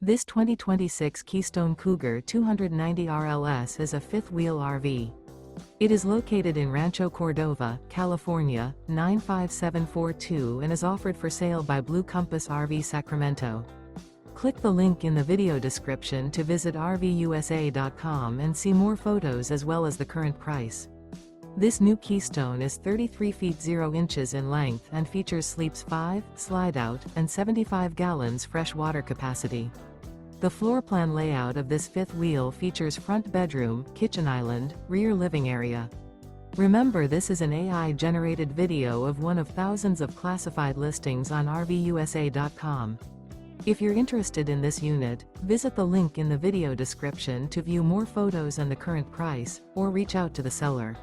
This 2026 Keystone Cougar 290 RLS is a fifth-wheel RV. It is located in Rancho Cordova, California, 95742 and is offered for sale by Blue Compass RV Sacramento. Click the link in the video description to visit RVUSA.com and see more photos as well as the current price. This new Keystone is 33 feet 0 inches in length and features sleeps 5, slide-out, and 75 gallons fresh water capacity. The floor plan layout of this fifth wheel features front bedroom, kitchen island, rear living area. Remember, this is an AI-generated video of one of thousands of classified listings on RVUSA.com. If you're interested in this unit, visit the link in the video description to view more photos and the current price, or reach out to the seller.